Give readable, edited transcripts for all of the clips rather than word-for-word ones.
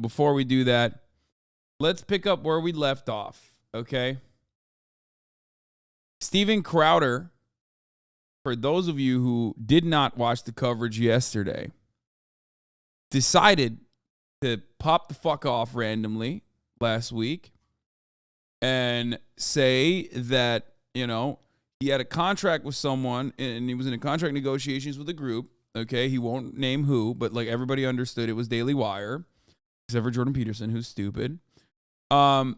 before we do that, let's pick up where we left off, okay? Steven Crowder, for those of you who did not watch the coverage yesterday, decided to pop the fuck off randomly last week and say that, you know, he had a contract with someone and he was in a contract negotiations with a group. Okay, he won't name who, but like everybody understood it was Daily Wire, except for Jordan Peterson, who's stupid. And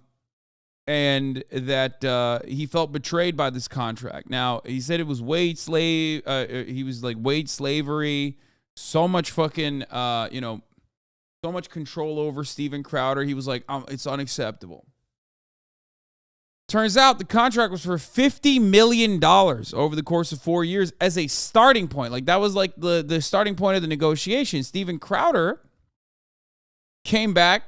that he felt betrayed by this contract. Now, he said it was wage slave. He was like wage slavery. So much fucking, so much control over Steven Crowder. He was like, it's unacceptable. Turns out the contract was for $50 million over the course of 4 years as a starting point. Like, that was like the starting point of the negotiation. Steven Crowder came back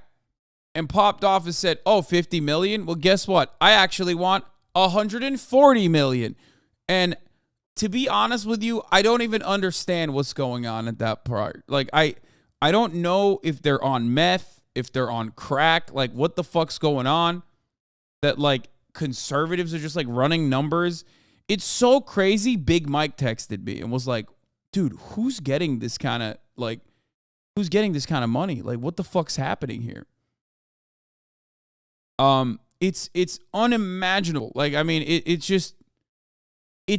and popped off and said, oh, $50 million? Well, guess what? I actually want $140 million. And to be honest with you, I don't even understand what's going on at that part. Like, I don't know if they're on meth, if they're on crack, like what the fuck's going on that like conservatives are just like running numbers. It's so crazy. Big Mike texted me and was like, dude, who's getting this kind of money? Like, what the fuck's happening here? It's unimaginable. Like, I mean, it's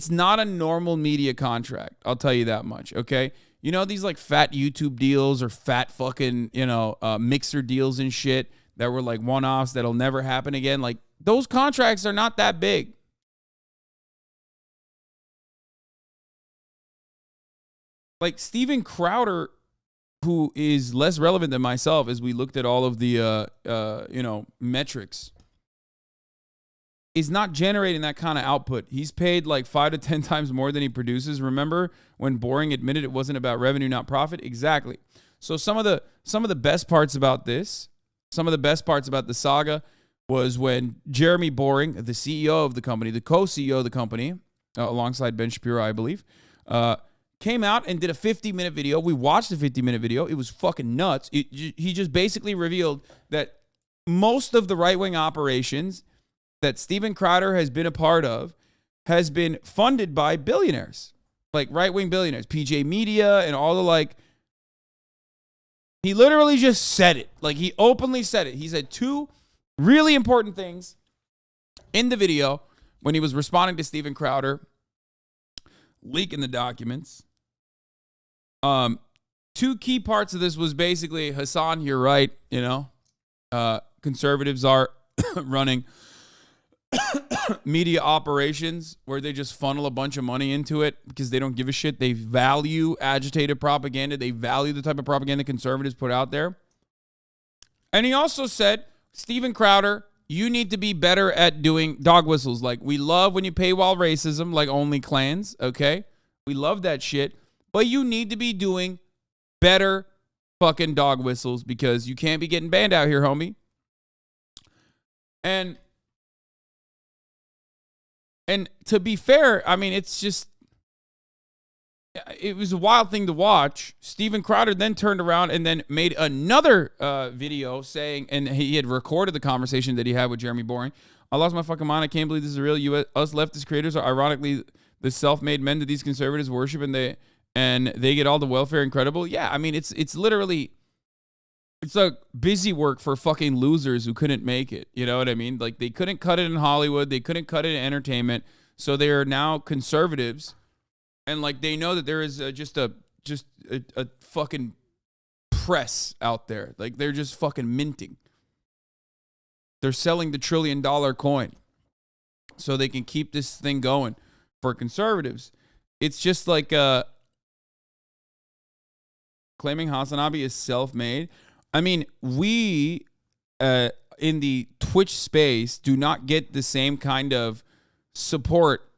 not a normal media contract. I'll tell you that much. Okay. You know, these like fat YouTube deals or fat fucking, mixer deals and shit that were like one-offs that'll never happen again. Like, those contracts are not that big. Like Steven Crowder, who is less relevant than myself as we looked at all of the, metrics, is not generating that kind of output. He's paid like 5 to 10 times more than he produces. Remember when Boring admitted it wasn't about revenue, not profit? Exactly. So some of the best parts about this, some of the best parts about the saga was when Jeremy Boring, the CEO of the company, the co-CEO of the company, alongside Ben Shapiro, I believe, came out and did a 50-minute video. We watched the 50-minute video. It was fucking nuts. He just basically revealed that most of the right-wing operations that Steven Crowder has been a part of has been funded by billionaires, like right-wing billionaires, PJ Media and all the like. He literally just said it. Like, he openly said it. He said two really important things in the video when he was responding to Steven Crowder leaking the documents. Two key parts of this was basically, Hasan, you're right. Conservatives are running media operations where they just funnel a bunch of money into it because they don't give a shit. They value agitated propaganda. They value the type of propaganda conservatives put out there. And he also said, Steven Crowder, you need to be better at doing dog whistles. Like, we love when you paywall racism, like Only Clans, okay? We love that shit. But you need to be doing better fucking dog whistles because you can't be getting banned out here, homie. And to be fair, I mean, it was a wild thing to watch. Steven Crowder then turned around and then made another video saying, and he had recorded the conversation that he had with Jeremy Boring. I lost my fucking mind. I can't believe this is real. Us leftist creators are ironically the self-made men that these conservatives worship, and they get all the welfare incredible. Yeah, I mean, it's literally, it's like busy work for fucking losers who couldn't make it. You know what I mean? Like, they couldn't cut it in Hollywood. They couldn't cut it in entertainment. So they are now conservatives. And like, they know that there is just a fucking press out there. Like, they're just fucking minting. They're selling the $1 trillion coin so they can keep this thing going for conservatives. It's just like claiming HasanAbi is self-made. I mean, we in the Twitch space do not get the same kind of support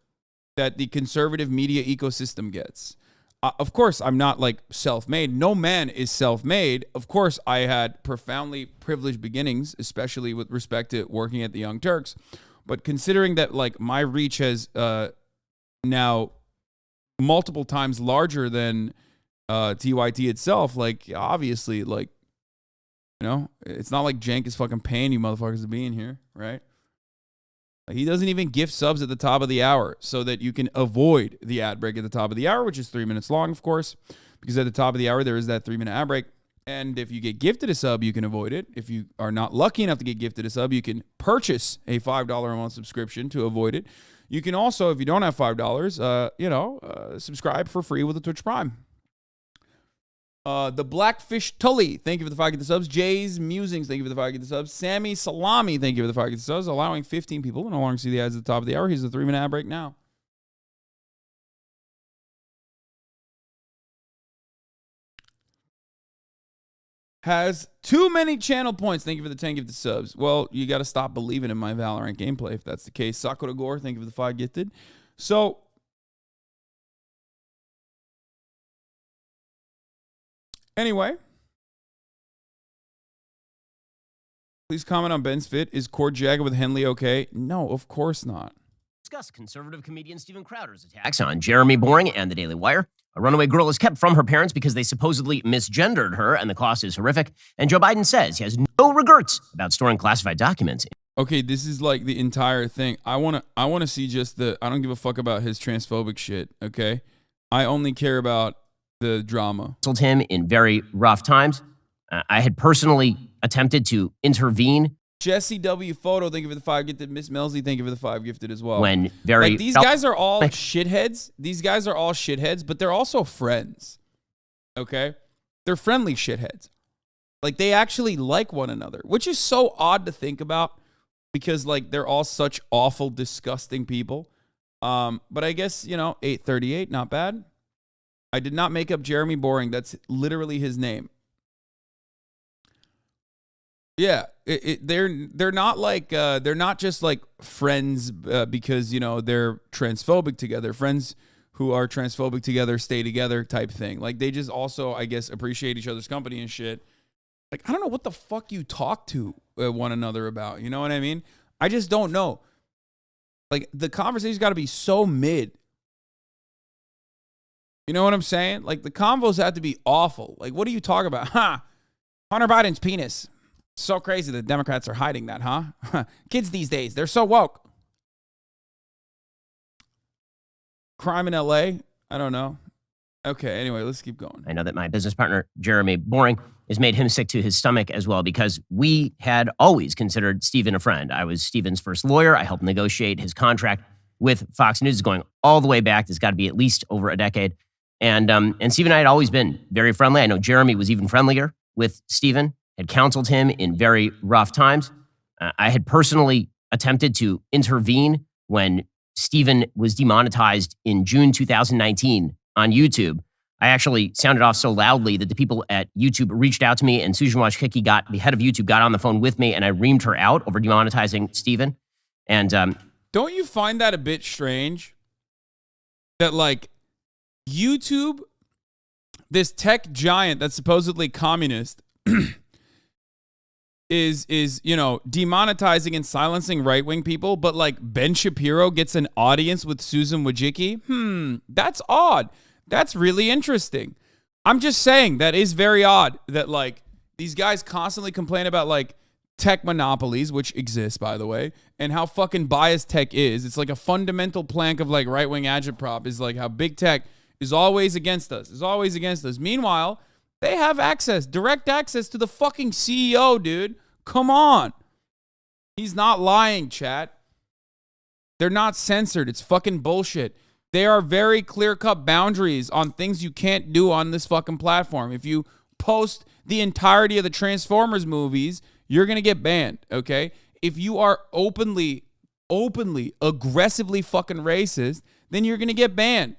that the conservative media ecosystem gets. Of course, I'm not like self-made. No man is self-made. Of course, I had profoundly privileged beginnings, especially with respect to working at the Young Turks. But considering that like my reach has now multiple times larger than TYT itself, like obviously like You know, it's not like Jank is fucking paying you motherfuckers to be in here, right? He doesn't even gift subs at the top of the hour so that you can avoid the ad break at the top of the hour, which is 3 minutes long, of course, because at the top of the hour, there is that 3-minute ad break. And if you get gifted a sub, you can avoid it. If you are not lucky enough to get gifted a sub, you can purchase a $5 a month subscription to avoid it. You can also, if you don't have $5, subscribe for free with a Twitch Prime. The Blackfish Tully, thank you for the 5 get the subs. Jay's Musings, thank you for the 5 get the subs. Sammy Salami, thank you for the 5 get the subs. Allowing 15 people to no longer see the ads at the top of the hour. Here's the 3-minute ad break now. Has too many channel points. Thank you for the 10 gifted subs. Well, you got to stop believing in my Valorant gameplay if that's the case. Sakura Gore, thank you for the 5 gifted. So, anyway, please comment on Ben's fit. Is Cord Jagger with Henley okay? No, of course not. Discuss conservative comedian Steven Crowder's attacks on Jeremy Boring and the Daily Wire. A runaway girl is kept from her parents because they supposedly misgendered her, and the cost is horrific. And Joe Biden says he has no regrets about storing classified documents. Okay, this is like the entire thing. I wanna see just the. I don't give a fuck about his transphobic shit. Okay, I only care about the drama. Told him in very rough times. I had personally attempted to intervene. Jesse W. Photo, thank you for the 5 gifted. Miss Melzy, thank you for the 5 gifted as well. When very like, these guys are all shitheads. These guys are all shitheads, but they're also friends. Okay? They're friendly shitheads. Like, they actually like one another, which is so odd to think about because, like, they're all such awful, disgusting people. But I guess, 838, not bad. I did not make up Jeremy Boring. That's literally his name. Yeah, they're not like they're not just like friends because they're transphobic together. Friends who are transphobic together stay together type thing. Like they just also, I guess, appreciate each other's company and shit. Like I don't know what the fuck you talk to one another about. You know what I mean? I just don't know. Like the conversation's got to be so mid. You know what I'm saying? Like the convos have to be awful. Like what are you talking about? Hunter Biden's penis. So crazy that Democrats are hiding that, huh? Kids these days, they're so woke. Crime in LA? I don't know. Okay, anyway, let's keep going. I know that my business partner, Jeremy Boring, has made him sick to his stomach as well because we had always considered Steven a friend. I was Steven's first lawyer. I helped negotiate his contract with Fox News going all the way back. It's got to be at least over a decade. And Steven and I had always been very friendly. I know Jeremy was even friendlier with Steven. Had counseled him in very rough times. I had personally attempted to intervene when Steven was demonetized in June 2019 on YouTube. I actually sounded off so loudly that the people at YouTube reached out to me, and Susan Wojcicki, the head of YouTube, got on the phone with me, and I reamed her out over demonetizing Steven. And don't you find that a bit strange? That like YouTube, this tech giant that's supposedly communist, is demonetizing and silencing right-wing people, but like Ben Shapiro gets an audience with Susan Wojcicki? That's odd. That's really interesting. I'm just saying that is very odd that like these guys constantly complain about like tech monopolies, which exist by the way, and how fucking biased tech is. It's like a fundamental plank of like right-wing agitprop is like how big tech is always against us, Meanwhile, they have direct access to the fucking CEO, dude. Come on. He's not lying, chat. They're not censored. It's fucking bullshit. There are very clear-cut boundaries on things you can't do on this fucking platform. If you post the entirety of the Transformers movies, you're going to get banned, okay? If you are openly, aggressively fucking racist, then you're going to get banned.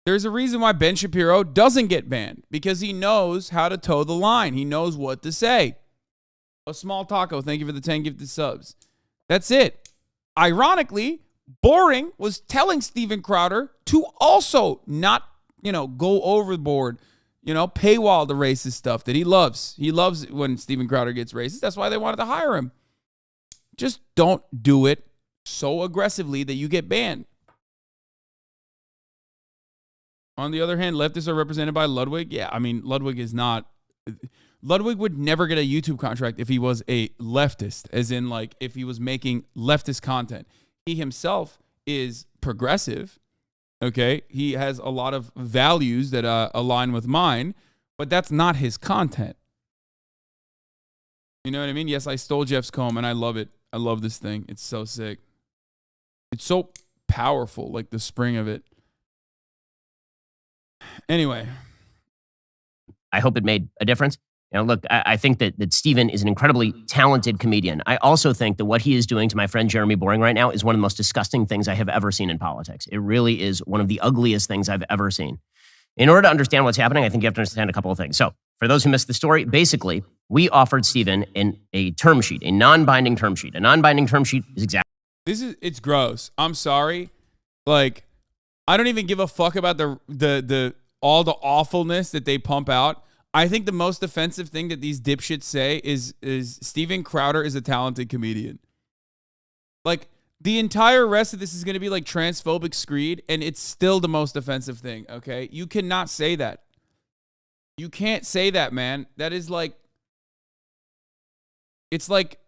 There's a reason why Ben Shapiro doesn't get banned, because he knows how to toe the line. He knows what to say. A small taco, thank you for the 10 gifted subs. That's it. Ironically, Boring was telling Steven Crowder to also not, go overboard, paywall the racist stuff that he loves. He loves when Steven Crowder gets racist. That's why they wanted to hire him. Just don't do it so aggressively that you get banned. On the other hand, leftists are represented by Ludwig. Yeah, I mean, Ludwig would never get a YouTube contract if he was a leftist, as in like if he was making leftist content. He himself is progressive. Okay, he has a lot of values that align with mine, but that's not his content. You know what I mean? Yes, I stole Jeff's comb, and I love it. I love this thing. It's so sick. It's so powerful, like the spring of it. Anyway. I hope it made a difference. Look, I think that Steven is an incredibly talented comedian. I also think that what he is doing to my friend Jeremy Boring right now is one of the most disgusting things I have ever seen in politics. It really is one of the ugliest things I've ever seen. In order to understand what's happening, I think you have to understand a couple of things. So, for those who missed the story, basically, we offered Steven a term sheet, a non-binding term sheet. A non-binding term sheet is exactly... It's gross. I'm sorry. Like, I don't even give a fuck about the all the awfulness that they pump out. I think the most offensive thing that these dipshits say is Steven Crowder is a talented comedian. Like, the entire rest of this is going to be like transphobic screed, and it's still the most offensive thing, okay? You cannot say that. You can't say that, man. That is like... It's like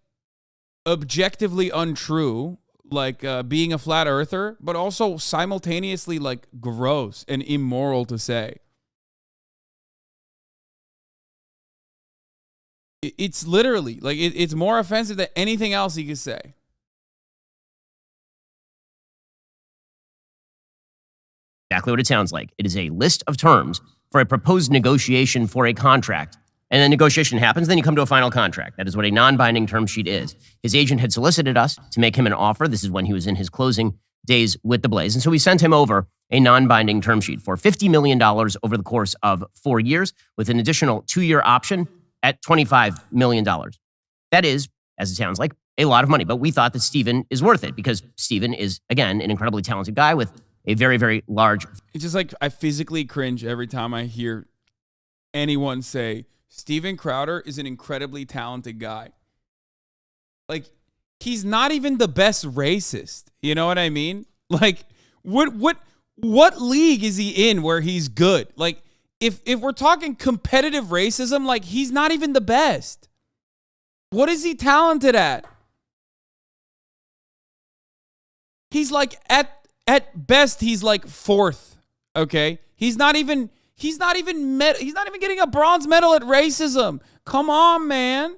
objectively untrue, like being a flat earther, but also simultaneously like gross and immoral to say. It's literally like it's more offensive than anything else he could say. Exactly what it sounds like. It is a list of terms for a proposed negotiation for a contract. And then negotiation happens, then you come to a final contract. That is what a non-binding term sheet is. His agent had solicited us to make him an offer. This is when he was in his closing days with the Blaze. And so we sent him over a non-binding term sheet for $50 million over the course of 4 years with an additional 2-year option at $25 million. That is, as it sounds like, a lot of money. But we thought that Steven is worth it because Steven is, again, an incredibly talented guy with a very, very large... It's just like I physically cringe every time I hear anyone say, Steven Crowder is an incredibly talented guy. Like, he's not even the best racist. You know what I mean? Like, what league is he in where he's good? Like, if we're talking competitive racism, like, he's not even the best. What is he talented at? He's like at best he's like fourth. Okay, he's not even getting a bronze medal at racism. Come on, man.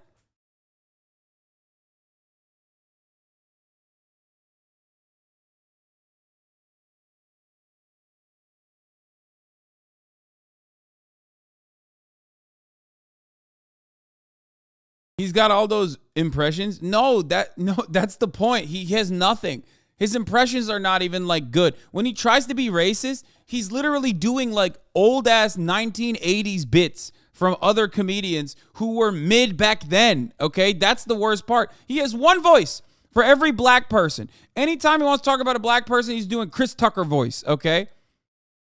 He's got all those impressions. No, that's the point. He has nothing. His impressions are not even like good. When he tries to be racist, he's literally doing like old ass 1980s bits from other comedians who were mid back then. Okay, that's the worst part. He has one voice for every black person. Anytime he wants to talk about a black person, he's doing Chris Tucker voice. Okay,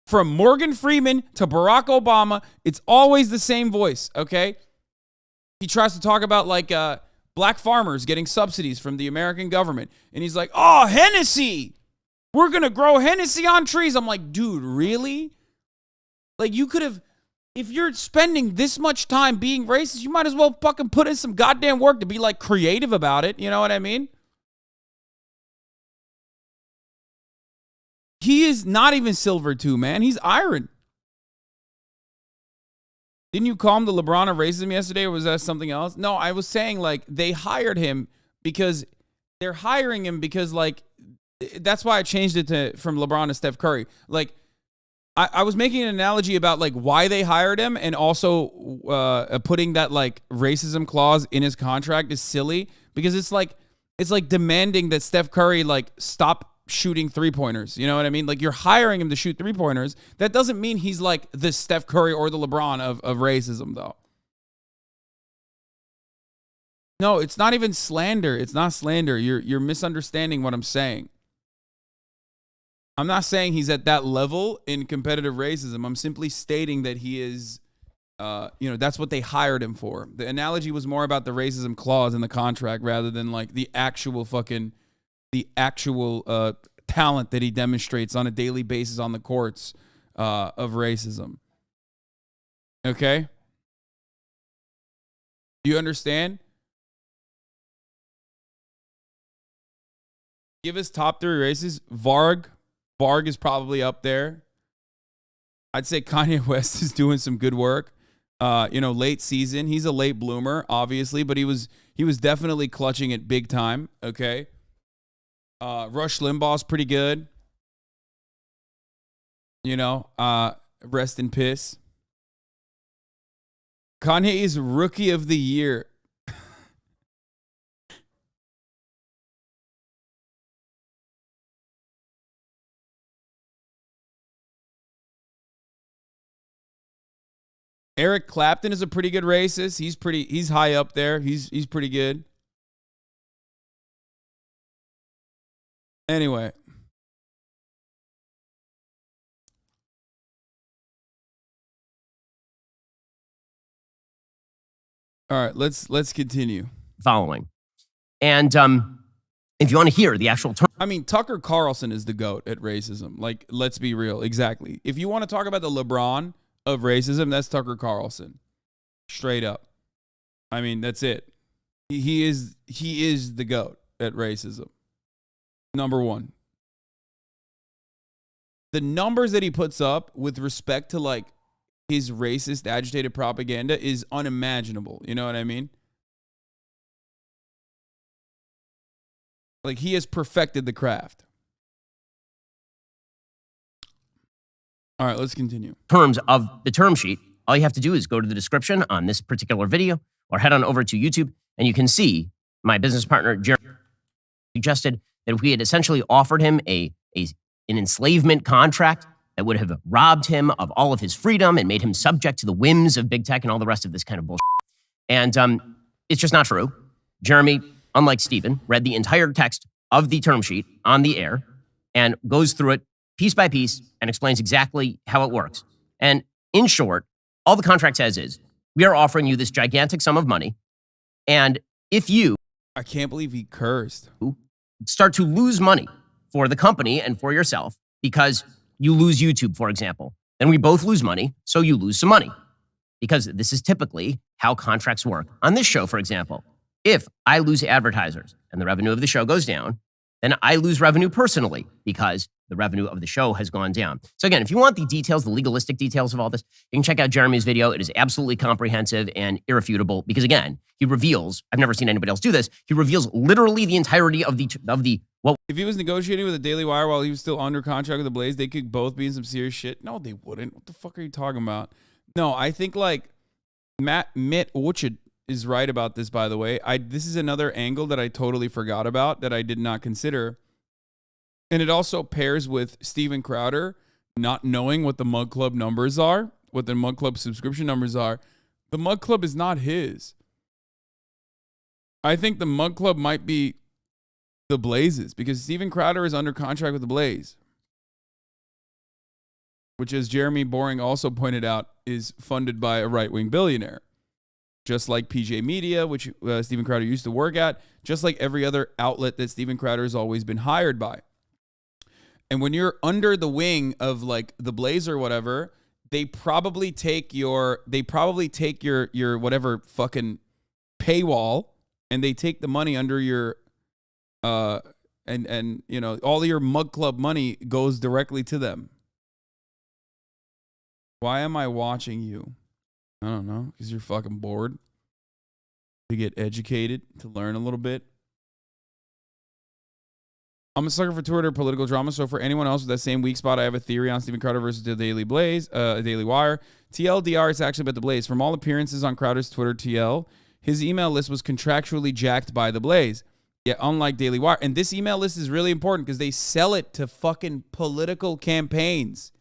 from Morgan Freeman to Barack Obama, it's always the same voice. Okay, he tries to talk about like black farmers getting subsidies from the American government. And he's like, oh, Hennessy. We're going to grow Hennessy on trees. I'm like, dude, really? Like, you could have, if you're spending this much time being racist, you might as well fucking put in some goddamn work to be like creative about it. You know what I mean? He is not even Silver 2, man. He's iron. Didn't you call him the LeBron of racism yesterday, or was that something else? No, I was saying, like, they hired him because they're hiring him because, like, that's why I changed it from LeBron to Steph Curry. Like, I was making an analogy about, like, why they hired him, and also putting that, like, racism clause in his contract is silly because it's like demanding that Steph Curry, like, stop shooting three-pointers. You know what I mean? Like, you're hiring him to shoot three-pointers. That doesn't mean he's like the Steph Curry or the LeBron of racism, though. No, it's not even slander. It's not slander. You're misunderstanding what I'm saying. I'm not saying he's at that level in competitive racism. I'm simply stating that he is, that's what they hired him for. The analogy was more about the racism clause in the contract rather than like the actual talent that he demonstrates on a daily basis on the courts of racism. Okay? Do you understand? Give us top 3 races. Varg is probably up there. I'd say Kanye West is doing some good work. Late season. He's a late bloomer, obviously, but he was definitely clutching it big time. Okay. Rush Limbaugh's pretty good. Rest in piss. Kanye is rookie of the year. Eric Clapton is a pretty good racist. He's high up there. He's pretty good. Anyway. All right, let's continue. Following. And if you want to hear the actual term. I mean, Tucker Carlson is the GOAT at racism. Like, let's be real. Exactly. If you want to talk about the LeBron of racism, that's Tucker Carlson. Straight up. I mean, that's it. He is the GOAT at racism. Number 1. The numbers that he puts up with respect to like his racist agitated propaganda is unimaginable. You know what I mean? Like, he has perfected the craft. All right, let's continue. Terms of the term sheet, all you have to do is go to the description on this particular video or head on over to YouTube, and you can see my business partner, Jeremy, suggested that if we had essentially offered him an enslavement contract that would have robbed him of all of his freedom and made him subject to the whims of big tech and all the rest of this kind of bullshit. And it's just not true. Jeremy, unlike Stephen, read the entire text of the term sheet on the air and goes through it piece by piece and explains exactly how it works. And in short, all the contract says is, we are offering you this gigantic sum of money, and if you... I can't believe he cursed. ...start to lose money for the company and for yourself because you lose YouTube, for example, then we both lose money, so you lose some money. Because this is typically how contracts work. On this show, for example, if I lose advertisers and the revenue of the show goes down, then I lose revenue personally because the revenue of the show has gone down. So again, if you want the details, the legalistic details of all this, you can check out Jeremy's video. It is absolutely comprehensive and irrefutable because again, he reveals, I've never seen anybody else do this, he reveals literally the entirety of the what. If he was negotiating with the Daily Wire while he was still under contract with the Blaze, they could both be in some serious shit. No, they wouldn't. What the fuck are you talking about? No, I think like Mitt Orchard is right about this, by the way. This is another angle that I totally forgot about that I did not consider. And it also pairs with Steven Crowder not knowing what the Mug Club numbers are, what the Mug Club subscription numbers are. The Mug Club is not his. I think the Mug Club might be the Blaze's because Steven Crowder is under contract with the Blaze, which, as Jeremy Boring also pointed out, is funded by a right-wing billionaire. Just like PJ Media, which Steven Crowder used to work at, just like every other outlet that Steven Crowder has always been hired by. And when you're under the wing of like the Blaze or whatever, they probably take your whatever fucking paywall and they take the money under your and you know, all your Mug Club money goes directly to them. Why am I watching you? I don't know, because you're fucking bored. To get educated, to learn a little bit. I'm a sucker for Twitter political drama, so for anyone else with that same weak spot, I have a theory on Steven Crowder versus the Daily Blaze, Daily Wire. TLDR is actually about the Blaze. From all appearances on Crowder's Twitter TL, his email list was contractually jacked by the Blaze. Yet, unlike Daily Wire, and this email list is really important because they sell it to fucking political campaigns.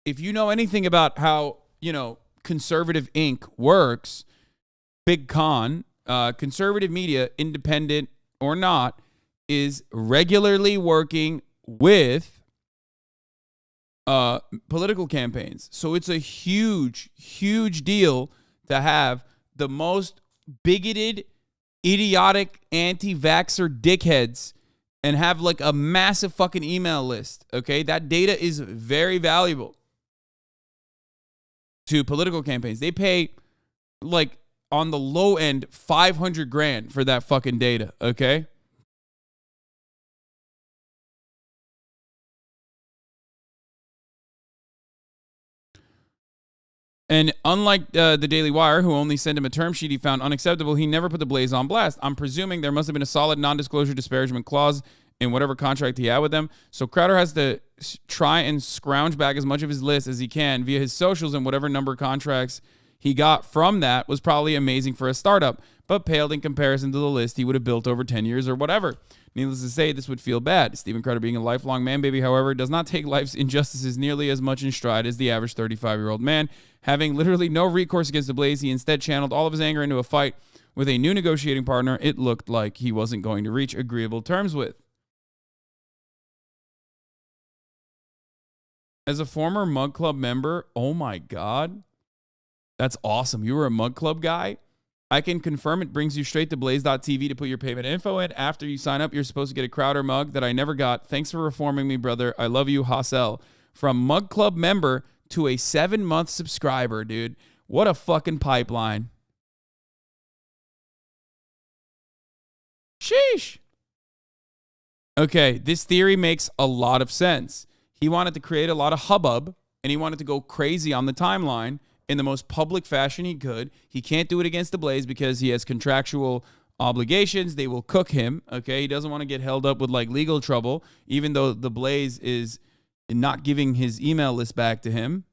If you know anything about how, you know, Conservative Inc. works, big con, conservative media, independent or not, is regularly working with political campaigns. So it's a huge, huge deal to have the most bigoted, idiotic, anti-vaxxer dickheads and have like a massive fucking email list. Okay, that data is very valuable. to political campaigns. They pay, like, on the low end, $500,000 for that fucking data, okay? And unlike the Daily Wire, who only sent him a term sheet he found unacceptable, he never put the Blaze on blast. I'm presuming there must have been a solid non-disclosure disparagement clause in whatever contract he had with them. So Crowder has to try and scrounge back as much of his list as he can via his socials, and whatever number of contracts he got from that was probably amazing for a startup, but paled in comparison to the list he would have built over 10 years or whatever. Needless to say, this would feel bad. Steven Crowder, being a lifelong man baby, however, does not take life's injustices nearly as much in stride as the average 35-year-old man. Having literally no recourse against the Blaze, he instead channeled all of his anger into a fight with a new negotiating partner it looked like he wasn't going to reach agreeable terms with. As a former Mug Club member, oh my God, that's awesome. You were a Mug Club guy? I can confirm it brings you straight to blaze.tv to put your payment info in. After you sign up, you're supposed to get a Crowder mug that I never got. Thanks for reforming me, brother. I love you, Hassel. From Mug Club member to a 7-month subscriber, dude. What a fucking pipeline. Sheesh. Okay, this theory makes a lot of sense. He wanted to create a lot of hubbub, and he wanted to go crazy on the timeline in the most public fashion he could. He can't do it against the Blaze because he has contractual obligations. They will cook him, okay? He doesn't want to get held up with, like, legal trouble, even though the Blaze is not giving his email list back to him.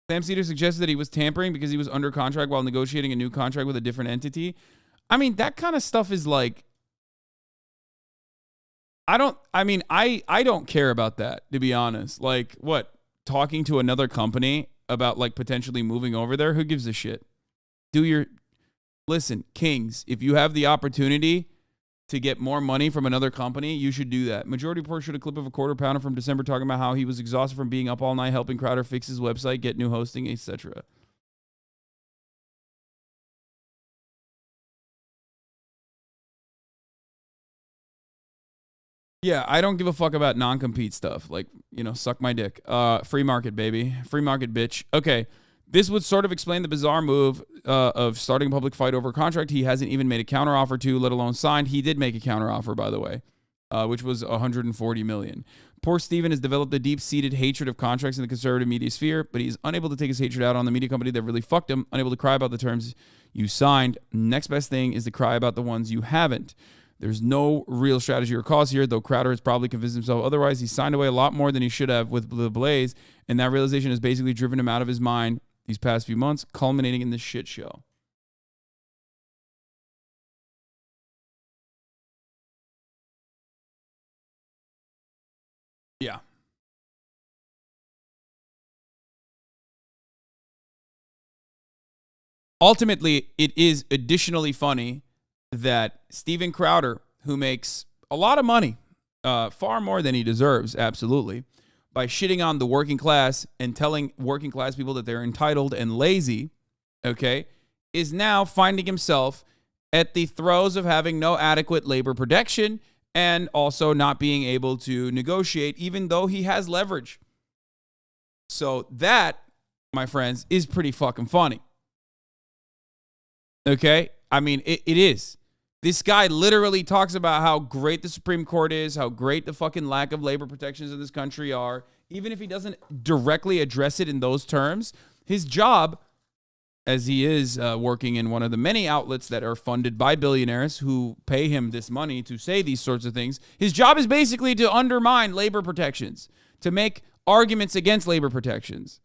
Sam Cedar suggested that he was tampering because he was under contract while negotiating a new contract with a different entity. I mean, that kind of stuff is like, I don't care about that, to be honest. Like, what? Talking to another company about, like, potentially moving over there? Who gives a shit? Listen, Kings, if you have the opportunity to get more money from another company, you should do that. Majority Report showed a clip of a quarter pounder from December talking about how he was exhausted from being up all night helping Crowder fix his website, get new hosting, etc. Yeah, I don't give a fuck about non-compete stuff. Like, suck my dick. Free market, baby. Free market, bitch. Okay. This would sort of explain the bizarre move of starting a public fight over a contract he hasn't even made a counteroffer to, let alone signed. He did make a counteroffer, by the way, which was $140 million. Poor Steven has developed a deep-seated hatred of contracts in the conservative media sphere, but he's unable to take his hatred out on the media company that really fucked him, unable to cry about the terms you signed. Next best thing is to cry about the ones you haven't. There's no real strategy or cause here, though Crowder has probably convinced himself otherwise. He signed away a lot more than he should have with the Blaze, and that realization has basically driven him out of his mind these past few months, culminating in this shit show. Yeah. Ultimately, it is additionally funny that Steven Crowder, who makes a lot of money, far more than he deserves, absolutely, by shitting on the working class and telling working class people that they're entitled and lazy, okay, is now finding himself at the throes of having no adequate labor protection and also not being able to negotiate, even though he has leverage. So that, my friends, is pretty fucking funny. Okay? I mean, it is. This guy literally talks about how great the Supreme Court is, how great the fucking lack of labor protections in this country are. Even if he doesn't directly address it in those terms, his job, as he is working in one of the many outlets that are funded by billionaires who pay him this money to say these sorts of things, his job is basically to undermine labor protections, to make arguments against labor protections.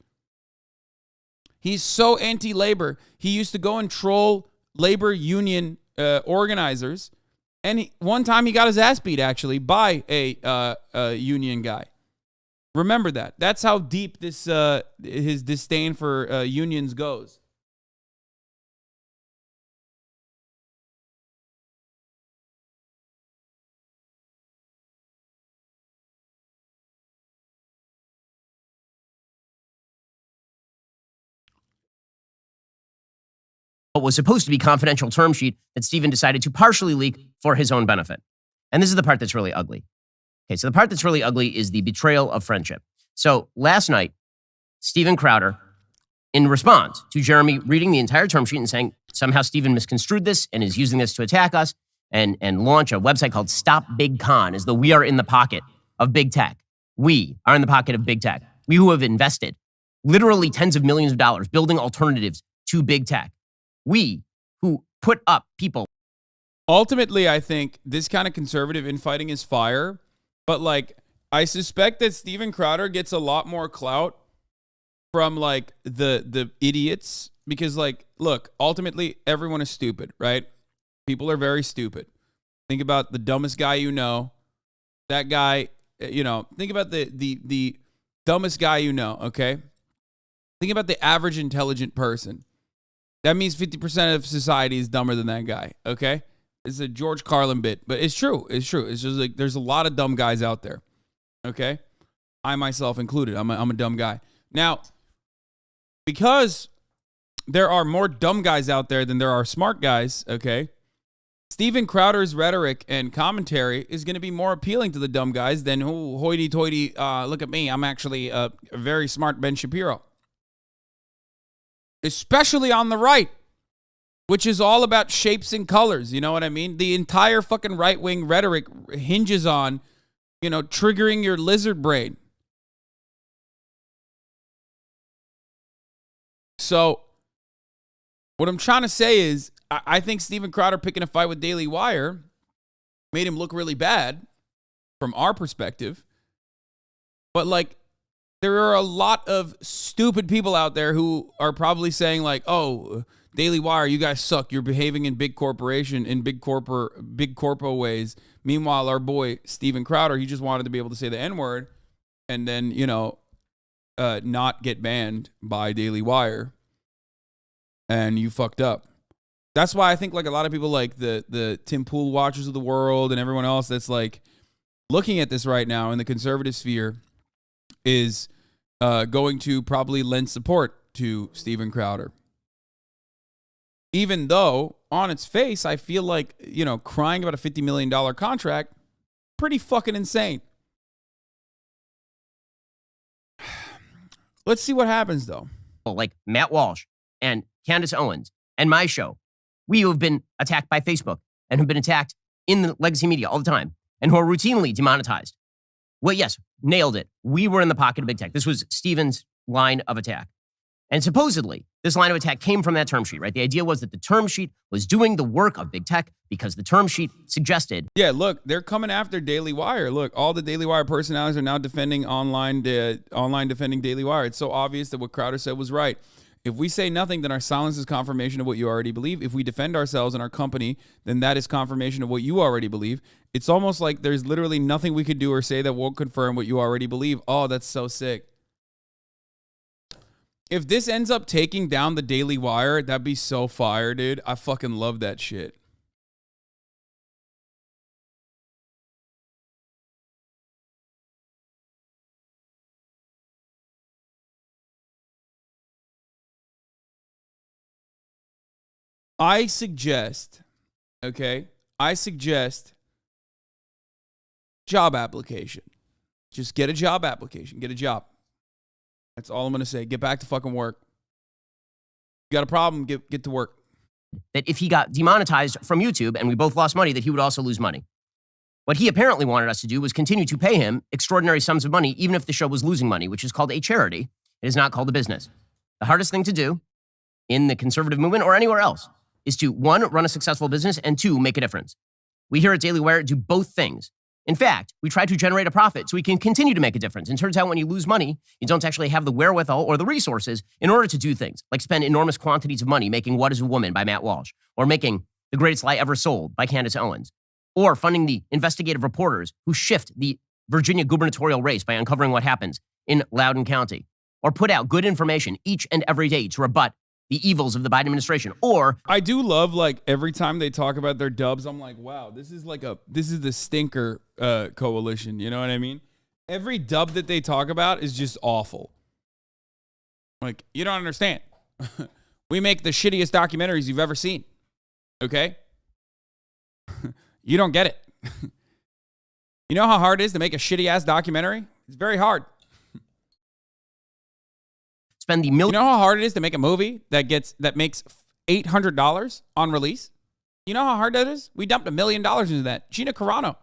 He's so anti-labor, he used to go and troll labor union organizers, and one time he got his ass beat, actually, by a union guy. Remember that. That's how deep this his disdain for unions goes. What was supposed to be confidential term sheet that Steven decided to partially leak for his own benefit. And this is the part that's really ugly. Okay, so the part that's really ugly is the betrayal of friendship. So last night, Steven Crowder, in response to Jeremy reading the entire term sheet and saying somehow Steven misconstrued this and is using this to attack us and launch a website called Stop Big Con, as though we are in the pocket of big tech. We are in the pocket of big tech. We who have invested literally tens of millions of dollars building alternatives to big tech. We who put up people. Ultimately, I think this kind of conservative infighting is fire, but like I suspect that Steven Crowder gets a lot more clout from like the idiots, because like, look, ultimately everyone is stupid, right? People are very stupid. Think about the dumbest guy you know. That guy, think about the dumbest guy you know, okay? Think about the average intelligent person. That means 50% of society is dumber than that guy, okay? It's a George Carlin bit, but it's true. It's true. It's just like there's a lot of dumb guys out there, okay? I myself included. I'm a dumb guy. Now, because there are more dumb guys out there than there are smart guys, okay? Steven Crowder's rhetoric and commentary is going to be more appealing to the dumb guys than, oh, hoity-toity, look at me, I'm actually a very smart Ben Shapiro. Especially on the right, which is all about shapes and colors, you know what I mean? The entire fucking right-wing rhetoric hinges on, triggering your lizard brain. So, what I'm trying to say is, I think Steven Crowder picking a fight with Daily Wire made him look really bad from our perspective. But like, there are a lot of stupid people out there who are probably saying like, oh, Daily Wire, you guys suck. You're behaving in big corporation, in big corpo ways. Meanwhile, our boy Steven Crowder, he just wanted to be able to say the N-word and then, not get banned by Daily Wire. And you fucked up. That's why I think like a lot of people like the Tim Pool watchers of the world and everyone else that's like looking at this right now in the conservative sphere is going to probably lend support to Steven Crowder. Even though on its face, I feel like, crying about a $50 million contract, pretty fucking insane. Let's see what happens though. Like Matt Walsh and Candace Owens and my show. We who have been attacked by Facebook and have been attacked in the legacy media all the time and who are routinely demonetized. Well, yes, nailed it. We were in the pocket of big tech. This was Steven's line of attack. And supposedly, this line of attack came from that term sheet, right? The idea was that the term sheet was doing the work of big tech because the term sheet suggested. Yeah, look, they're coming after Daily Wire. Look, all the Daily Wire personalities are now defending online defending Daily Wire. It's so obvious that what Crowder said was right. If we say nothing, then our silence is confirmation of what you already believe. If we defend ourselves and our company, then that is confirmation of what you already believe. It's almost like there's literally nothing we could do or say that won't confirm what you already believe. Oh, that's so sick. If this ends up taking down the Daily Wire, that'd be so fire, dude. I fucking love that shit. I suggest job application. Just get a job application. Get a job. That's all I'm going to say. Get back to fucking work. You got a problem, get to work. That if he got demonetized from YouTube and we both lost money, that he would also lose money. What he apparently wanted us to do was continue to pay him extraordinary sums of money, even if the show was losing money, which is called a charity. It is not called a business. The hardest thing to do in the conservative movement or anywhere else is to, one, run a successful business, and two, make a difference. We here at Daily Wire do both things. In fact, we try to generate a profit so we can continue to make a difference. And it turns out when you lose money, you don't actually have the wherewithal or the resources in order to do things, like spend enormous quantities of money making What is a Woman by Matt Walsh, or making The Greatest Lie Ever Sold by Candace Owens, or funding the investigative reporters who shift the Virginia gubernatorial race by uncovering what happens in Loudoun County, or put out good information each and every day to rebut the evils of the Biden administration. Or I do love, like, every time they talk about their dubs, I'm like, wow, this is the stinker coalition. You know what I mean? Every dub that they talk about is just awful. Like, you don't understand. We make the shittiest documentaries you've ever seen. Okay? You don't get it. You know how hard it is to make a shitty-ass documentary? It's very hard. Spend the You know how hard it is to make a movie that makes $800 on release? You know how hard that is? We dumped $1 million into that. Gina Carano.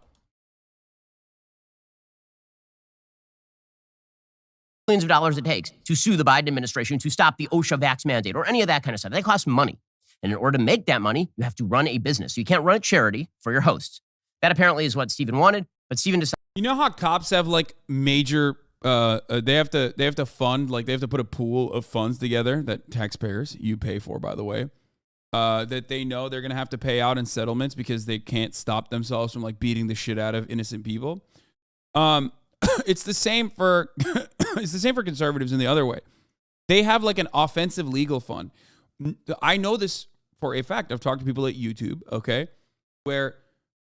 millions of dollars it takes to sue the Biden administration to stop the OSHA vax mandate or any of that kind of stuff. That costs money. And in order to make that money, you have to run a business. So you can't run a charity for your hosts. That apparently is what Stephen wanted, but Stephen decided. You know how cops have like major they have to fund, like they have to put a pool of funds together that taxpayers, you pay for, by the way, that they know they're going to have to pay out in settlements because they can't stop themselves from like beating the shit out of innocent people. It's the same for it's the same for conservatives in the other way. They have like an offensive legal fund. I know this for a fact. I've talked to people at YouTube, okay, where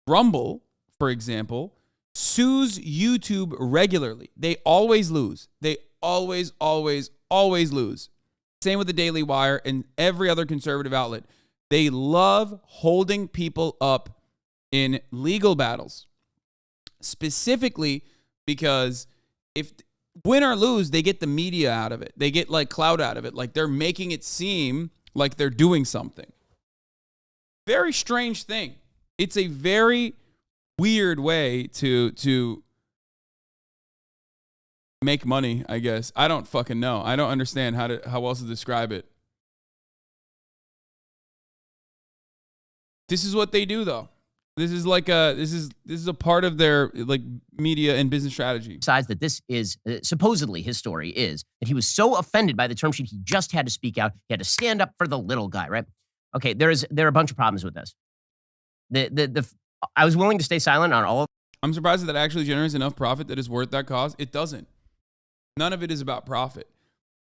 Rumble, for example, sues YouTube regularly. They always lose. They always lose. Same with the Daily Wire and every other conservative outlet. They love holding people up in legal battles, specifically because if win or lose, they get the media out of it. They get like clout out of it. Like they're making it seem like they're doing something. Very strange thing. It's a very weird way to make money, I guess. I don't fucking know. I don't understand how else to describe it. This is what they do, though. This is like this is a part of their like media and business strategy. Besides that, this is supposedly his story is that he was so offended by the term sheet he just had to speak out. He had to stand up for the little guy, right? Okay, there are a bunch of problems with this. I was willing to stay silent on all of. I'm surprised that that actually generates enough profit that is worth that cause. It doesn't. None of it is about profit.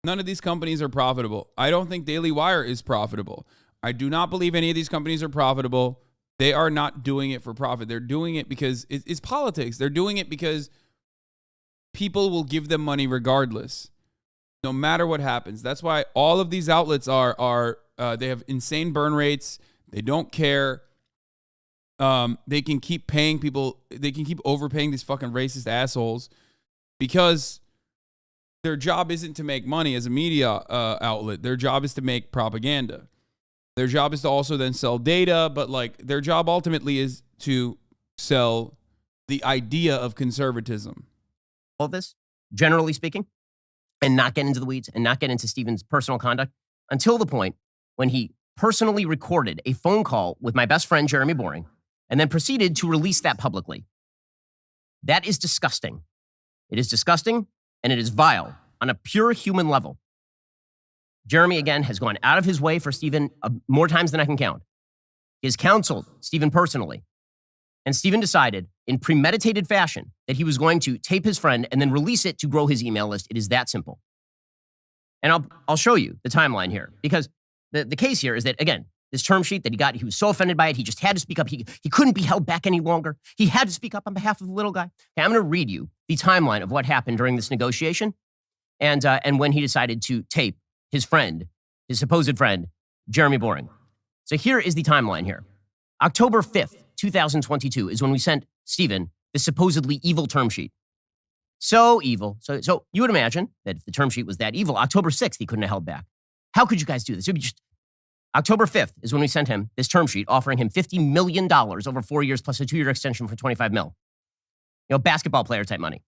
None of these companies are profitable. I don't think Daily Wire is profitable. I do not believe any of these companies are profitable. They are not doing it for profit. They're doing it because it's politics. They're doing it because people will give them money regardless, no matter what happens. That's why all of these outlets they have insane burn rates. They don't care. They can keep paying people. They can keep overpaying these fucking racist assholes because their job isn't to make money as a media outlet. Their job is to make propaganda. Their job is to also then sell data, but like their job ultimately is to sell the idea of conservatism. All this, generally speaking, and not get into the weeds and not get into Stephen's personal conduct until the point when he personally recorded a phone call with my best friend, Jeremy Boring, and then proceeded to release that publicly. That is disgusting. It is disgusting and it is vile on a pure human level. Jeremy, again, has gone out of his way for Stephen more times than I can count. He has counseled Stephen personally. And Stephen decided in premeditated fashion that he was going to tape his friend and then release it to grow his email list. It is that simple. And I'll show you the timeline here because the case here is that, again, this term sheet that he got, he was so offended by it, he just had to speak up. He couldn't be held back any longer. He had to speak up on behalf of the little guy. Okay, I'm going to read you the timeline of what happened during this negotiation and when he decided to tape his friend, his supposed friend, Jeremy Boring. So here is the timeline here. October 5th, 2022 is when we sent Stephen this supposedly evil term sheet. So evil. So you would imagine that if the term sheet was that evil, October 6th, he couldn't have held back. How could you guys do this? It would be just October 5th is when we sent him this term sheet offering him $50 million over 4 years plus a 2-year extension for $25 million. You know, basketball player type money.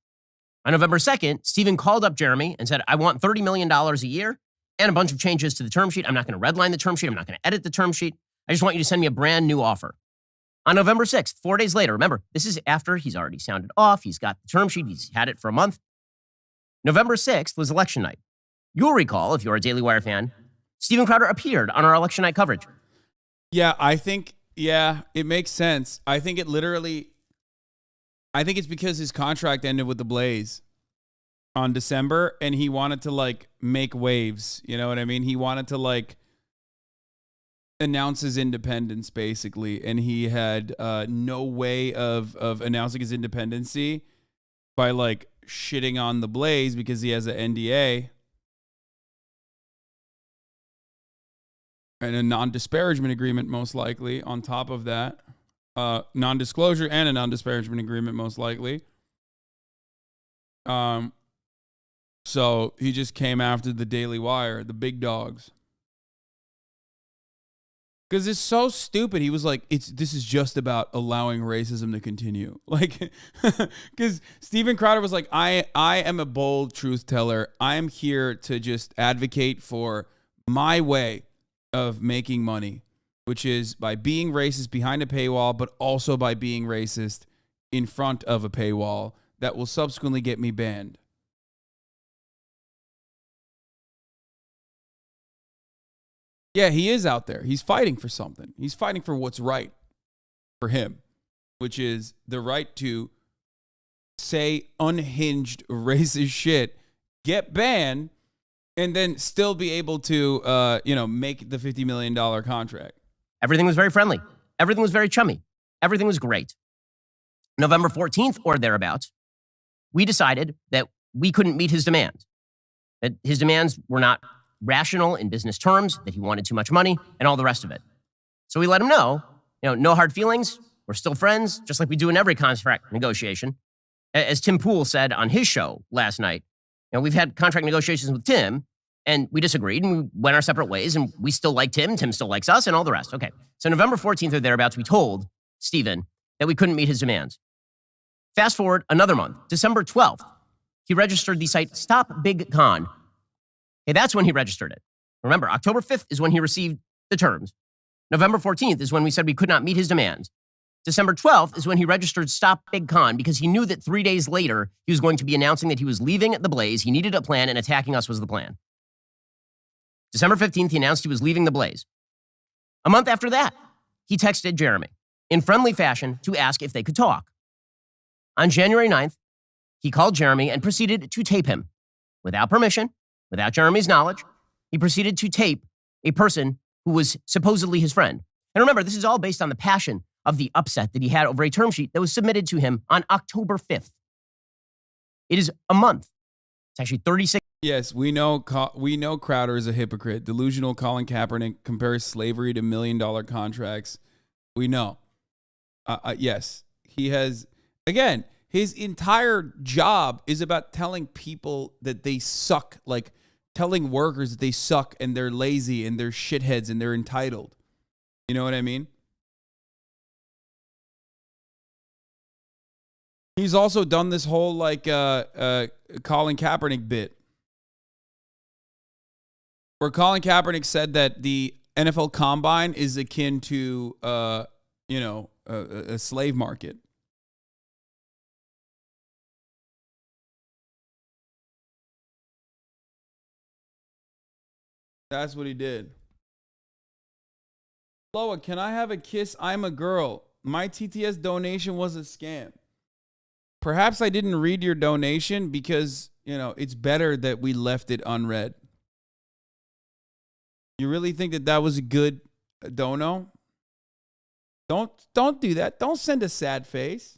On November 2nd, Stephen called up Jeremy and said, I want $30 million a year and a bunch of changes to the term sheet. I'm not going to redline the term sheet. I'm not going to edit the term sheet. I just want you to send me a brand new offer. On November 6th, 4 days later, remember, this is after he's already sounded off. He's got the term sheet. He's had it for a month. November 6th was election night. You'll recall, if you're a Daily Wire fan, Stephen Crowder appeared on our election night coverage. Yeah, I think, it makes sense. I think it's because his contract ended with the Blaze on December and he wanted to like make waves. You know what I mean? He wanted to like announce his independence basically. And he had no way of announcing his independency by like shitting on the Blaze because he has an NDA and a non-disparagement agreement most likely on top of that. non-disclosure and a non-disparagement agreement, most likely. So he just came after the Daily Wire, the big dogs. Because it's so stupid. He was like, this is just about allowing racism to continue. Like, because Steven Crowder was like, I am a bold truth teller. I am here to just advocate for my way of making money, which is by being racist behind a paywall, but also by being racist in front of a paywall that will subsequently get me banned. Yeah, he is out there. He's fighting for something. He's fighting for what's right for him, which is the right to say unhinged racist shit, get banned, and then still be able to, make the $50 million contract. Everything was very friendly. Everything was very chummy. Everything was great. November 14th or thereabouts, we decided that we couldn't meet his demands, that his demands were not rational in business terms, that he wanted too much money, and all the rest of it. So we let him know, no hard feelings. We're still friends, just like we do in every contract negotiation. As Tim Pool said on his show last night, we've had contract negotiations with Tim, and we disagreed, and we went our separate ways, and we still liked him, Tim still likes us, and all the rest. Okay, so November 14th or thereabouts, we told Steven that we couldn't meet his demands. Fast forward another month, December 12th, he registered the site Stop Big Con. Okay, that's when he registered it. Remember, October 5th is when he received the terms. November 14th is when we said we could not meet his demands. December 12th is when he registered Stop Big Con because he knew that 3 days later he was going to be announcing that he was leaving the Blaze. He needed a plan, and attacking us was the plan. December 15th, he announced he was leaving the Blaze. A month after that, he texted Jeremy in friendly fashion to ask if they could talk. On January 9th, he called Jeremy and proceeded to tape him without permission. Without Jeremy's knowledge, he proceeded to tape a person who was supposedly his friend. And remember, this is all based on the passion of the upset that he had over a term sheet that was submitted to him on October 5th. It is a month. It's actually 36. Yes, we know Crowder is a hypocrite. Delusional Colin Kaepernick compares slavery to $1 million contracts. We know. Yes, he has, again, his entire job is about telling people that they suck, like telling workers that they suck and they're lazy and they're shitheads and they're entitled. You know what I mean? He's also done this whole Colin Kaepernick bit where Colin Kaepernick said that the NFL Combine is akin to, a slave market. That's what he did. Loa, can I have a kiss? I'm a girl. My TTS donation was a scam. Perhaps I didn't read your donation because, it's better that we left it unread. You really think that was a good dono? Don't do that. Don't send a sad face.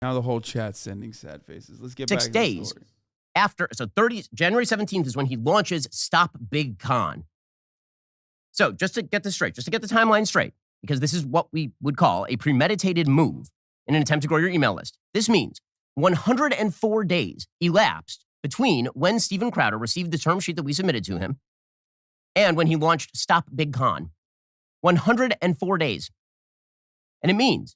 Now the whole chat's sending sad faces. Let's get back to the story. 6 days after, so January 17th is when he launches Stop Big Con. So just to get this straight, just to get the timeline straight, because this is what we would call a premeditated move in an attempt to grow your email list. This means 104 days elapsed between when Steven Crowder received the term sheet that we submitted to him and when he launched Stop Big Con. 104 days. And it means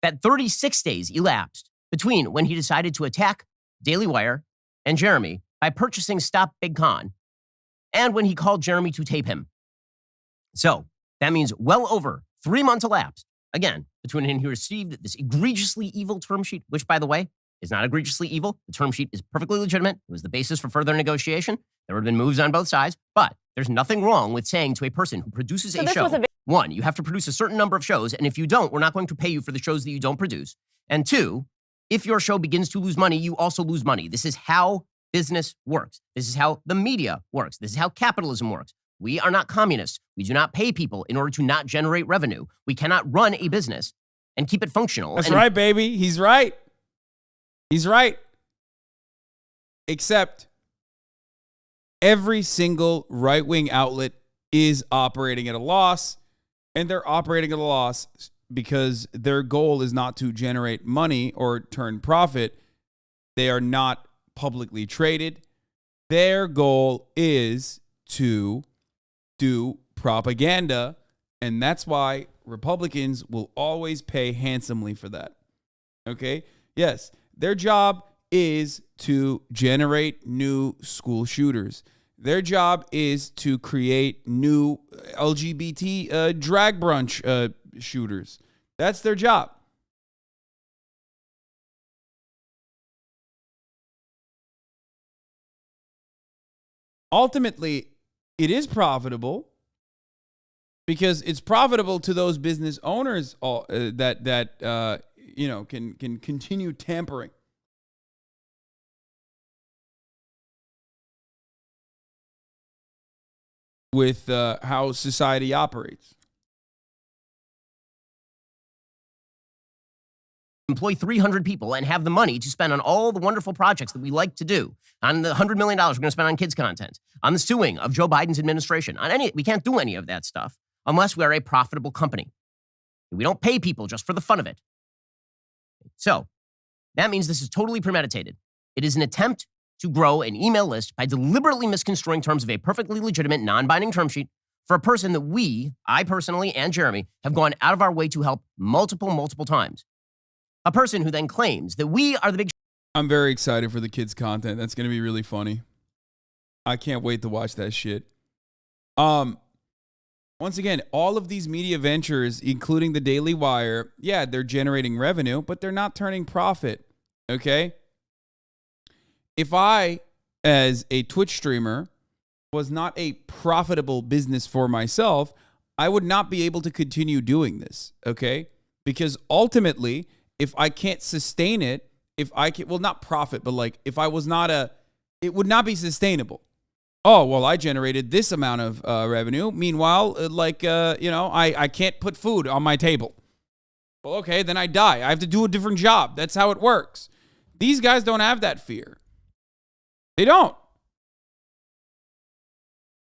that 36 days elapsed between when he decided to attack Daily Wire and Jeremy by purchasing Stop Big Con and when he called Jeremy to tape him. So that means well over 3 months elapsed, again, between when he received this egregiously evil term sheet, which, by the way, is not egregiously evil. The term sheet is perfectly legitimate. It was the basis for further negotiation. There would have been moves on both sides, but there's nothing wrong with saying to a person who produces a show, one, you have to produce a certain number of shows, and if you don't, we're not going to pay you for the shows that you don't produce. And two, if your show begins to lose money, you also lose money. This is how business works. This is how the media works. This is how capitalism works. We are not communists. We do not pay people in order to not generate revenue. We cannot run a business and keep it functional. That's right, baby. He's right. He's right. Except every single right-wing outlet is operating at a loss, and they're operating at a loss because their goal is not to generate money or turn profit. They are not publicly traded. Their goal is to do propaganda, and that's why Republicans will always pay handsomely for that. Okay? Yes, their job is to generate new school shooters. Their job is to create new LGBT drag brunch shooters. That's their job. Ultimately, it is profitable because it's profitable to those business owners that can continue tampering. With how society operates. Employ 300 people and have the money to spend on all the wonderful projects that we like to do, on the $100 million we're going to spend on kids content, on the suing of Joe Biden's administration, we can't do any of that stuff unless we are a profitable company. We don't pay people just for the fun of it. So that means this is totally premeditated. It is an attempt to grow an email list by deliberately misconstruing terms of a perfectly legitimate non-binding term sheet for a person that I personally and Jeremy, have gone out of our way to help multiple times. A person who then claims that we are the big... I'm very excited for the kids' content. That's going to be really funny. I can't wait to watch that shit. Once again, all of these media ventures, including the Daily Wire, yeah, they're generating revenue, but they're not turning profit. Okay? If I, as a Twitch streamer, was not a profitable business for myself, I would not be able to continue doing this. Okay? Because ultimately, if I can't sustain it, not profit, but like if I was not it would not be sustainable. Oh, well, I generated this amount of revenue. Meanwhile, I can't put food on my table. Well, okay, then I die. I have to do a different job. That's how it works. These guys don't have that fear. They don't.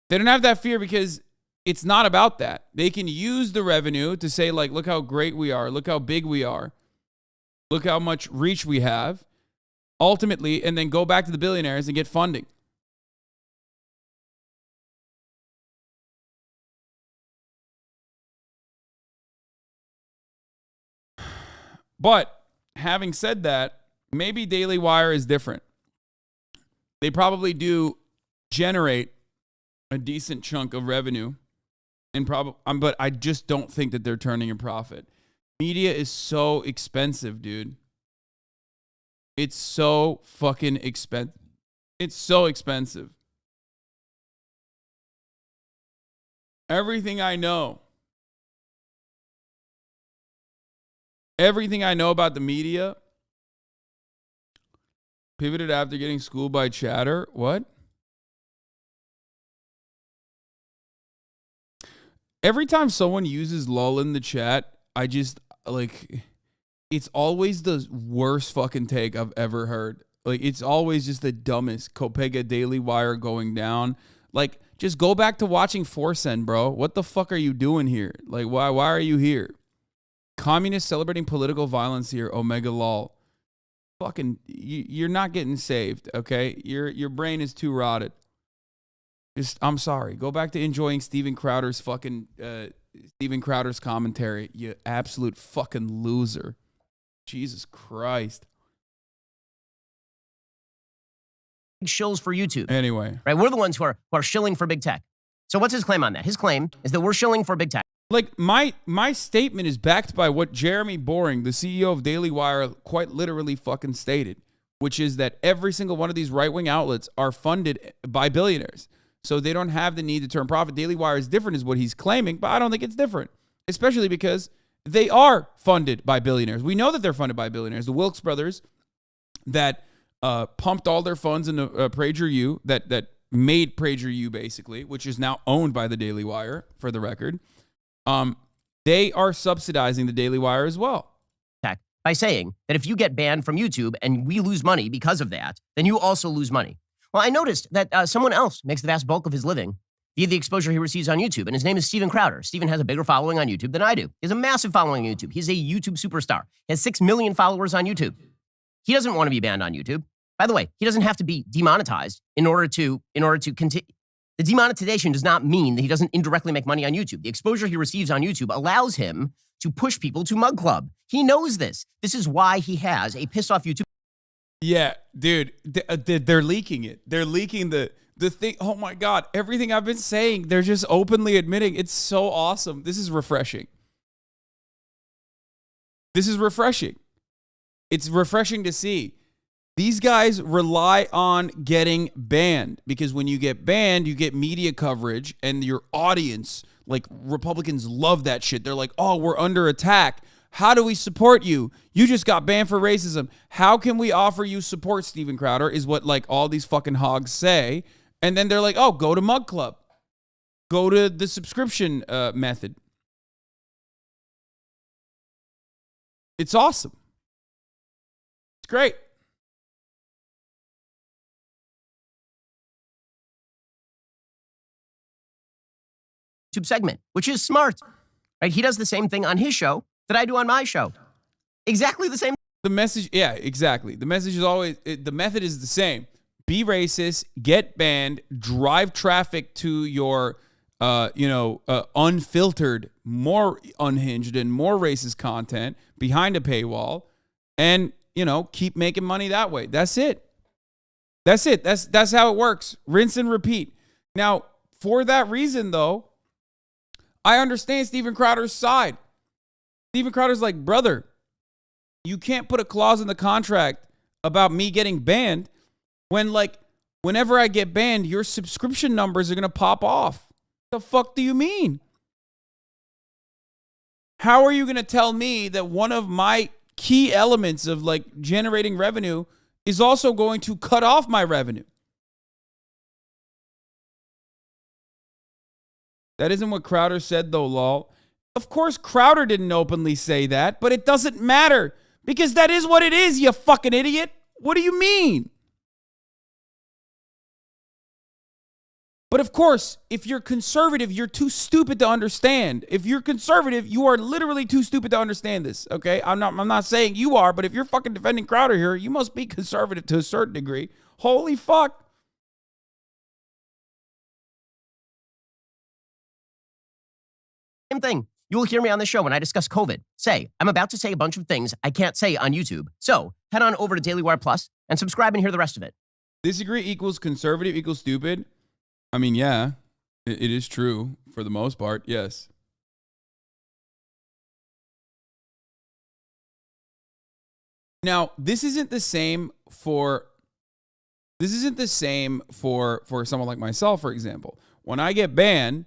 They don't have that fear because it's not about that. They can use the revenue to say, like, look how great we are. Look how big we are. Look how much reach we have. Ultimately, and then go back to the billionaires and get funding. But having said that, maybe Daily Wire is different. They probably do generate a decent chunk of revenue, but I just don't think that they're turning a profit. Media is so expensive, dude. It's so fucking expensive. It's so expensive. Everything I know about the media pivoted after getting schooled by chatter. What? Every time someone uses lol in the chat, I just, it's always the worst fucking take I've ever heard. Like, it's always just the dumbest. Copega Daily Wire going down. Like, just go back to watching Forsen, bro. What the fuck are you doing here? Like, why are you here? Communists celebrating political violence here. Omega lol. Fucking, you're not getting saved, okay? Your brain is too rotted. I'm sorry. Go back to enjoying Steven Crowder's commentary. You absolute fucking loser. Jesus Christ. Shills for YouTube. Anyway. Right? We're the ones who are shilling for big tech. So what's his claim on that? His claim is that we're shilling for big tech. Like, my statement is backed by what Jeremy Boring, the CEO of Daily Wire, quite literally fucking stated, which is that every single one of these right-wing outlets are funded by billionaires. So they don't have the need to turn profit. Daily Wire is different is what he's claiming, but I don't think it's different, especially because they are funded by billionaires. We know that they're funded by billionaires. The Wilkes brothers that pumped all their funds into PragerU, that made PragerU basically, which is now owned by the Daily Wire, for the record. They are subsidizing the Daily Wire as well. by saying that if you get banned from YouTube and we lose money because of that, then you also lose money. Well, I noticed that someone else makes the vast bulk of his living via the exposure he receives on YouTube, and his name is Steven Crowder. Steven has a bigger following on YouTube than I do. He has a massive following on YouTube. He's a YouTube superstar. He has 6 million followers on YouTube. He doesn't want to be banned on YouTube. By the way, he doesn't have to be demonetized in order to continue. The demonetization does not mean that he doesn't indirectly make money on YouTube. The exposure he receives on YouTube allows him to push people to Mug Club. He knows this. This is why he has a pissed off YouTube. Yeah, dude, they're leaking it. They're leaking the thing. Oh my God, everything I've been saying, they're just openly admitting. It's so awesome. This is refreshing. This is refreshing. It's refreshing to see. These guys rely on getting banned because when you get banned, you get media coverage and your audience, like Republicans love that shit. They're like, oh, we're under attack. How do we support you? You just got banned for racism. How can we offer you support, Steven Crowder, is what like all these fucking hogs say. And then they're like, oh, go to Mug Club. Go to the subscription method. It's awesome. It's great. YouTube segment, which is smart, right? He does the same thing on his show that I do on my show. Exactly the same. The message, yeah, exactly. The message is always, the method is the same. Be racist, get banned, drive traffic to your, unfiltered, more unhinged and more racist content behind a paywall and, keep making money that way. That's it. That's it. That's how it works. Rinse and repeat. Now, for that reason, though, I understand Steven Crowder's side. Steven Crowder's like, brother, you can't put a clause in the contract about me getting banned when, like, whenever I get banned, your subscription numbers are going to pop off. The fuck do you mean? How are you going to tell me that one of my key elements of, like, generating revenue is also going to cut off my revenue? That isn't what Crowder said, though, lol. Of course, Crowder didn't openly say that, but it doesn't matter because that is what it is, you fucking idiot. What do you mean? But of course, if you're conservative, you're too stupid to understand. If you're conservative, you are literally too stupid to understand this, okay? I'm not saying you are, but if you're fucking defending Crowder here, you must be conservative to a certain degree. Holy fuck. Same thing. You will hear me on the show when I discuss COVID. I'm about to say a bunch of things I can't say on YouTube. So head on over to Daily Wire Plus and subscribe and hear the rest of it. Disagree equals conservative equals stupid. I mean, yeah, it is true for the most part. Yes. Now, this isn't the same for someone like myself, for example. When I get banned,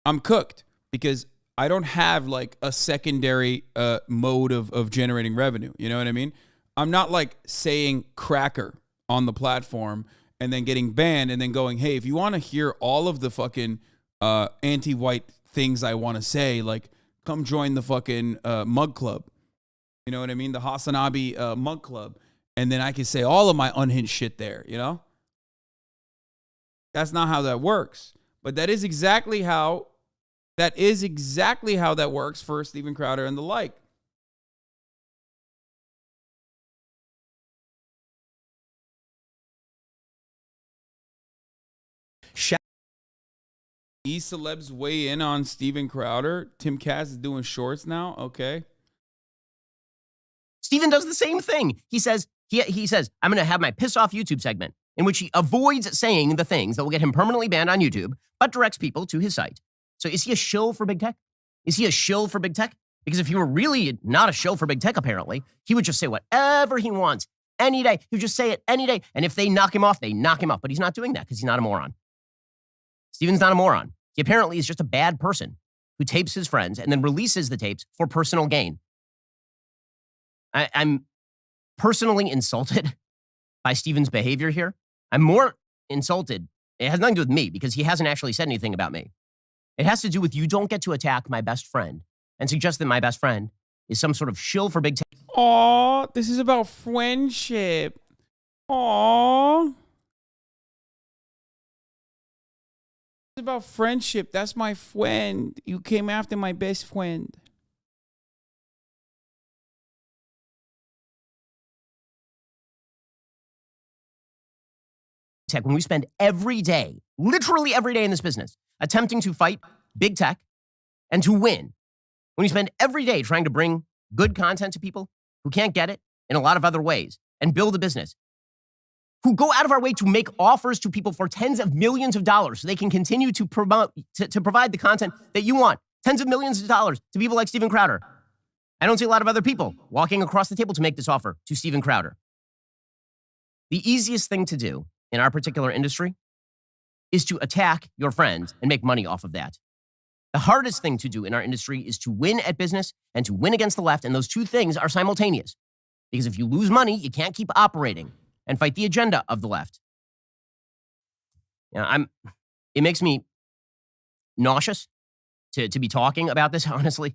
I'm cooked because I don't have like a secondary mode of generating revenue. You know what I mean? I'm not like saying cracker on the platform and then getting banned and then going, hey, if you want to hear all of the fucking anti-white things I want to say, like come join the fucking Mug Club. You know what I mean? The HasanAbi Mug Club. And then I can say all of my unhinged shit there, you know? That's not how that works. But that is exactly how that works for Steven Crowder and the like. These celebs weigh in on Steven Crowder. Tim Cass is doing shorts now. Okay. Steven does the same thing. He says, I'm going to have my piss off YouTube segment in which he avoids saying the things that will get him permanently banned on YouTube, but directs people to his site. So is he a shill for big tech? Is he a shill for big tech? Because if he were really not a shill for big tech, apparently, he would just say whatever he wants any day. He would just say it any day. And if they knock him off, they knock him off. But he's not doing that because he's not a moron. Steven's not a moron. He apparently is just a bad person who tapes his friends and then releases the tapes for personal gain. I'm personally insulted by Steven's behavior here. I'm more insulted. It has nothing to do with me because he hasn't actually said anything about me. It has to do with you don't get to attack my best friend and suggest that my best friend is some sort of shill for big tech. Aw, this is about friendship. Aw. It's about friendship. That's my friend. You came after my best friend. Tech, when we spend every day, literally every day in this business, attempting to fight big tech and to win, when we spend every day trying to bring good content to people who can't get it in a lot of other ways and build a business, who go out of our way to make offers to people for tens of millions of dollars so they can continue to promote, to provide the content that you want, tens of millions of dollars to people like Steven Crowder. I don't see a lot of other people walking across the table to make this offer to Steven Crowder. The easiest thing to do in our particular industry is to attack your friends and make money off of that. The hardest thing to do in our industry is to win at business and to win against the left, and those two things are simultaneous. Because if you lose money, you can't keep operating and fight the agenda of the left. It makes me nauseous to be talking about this, honestly.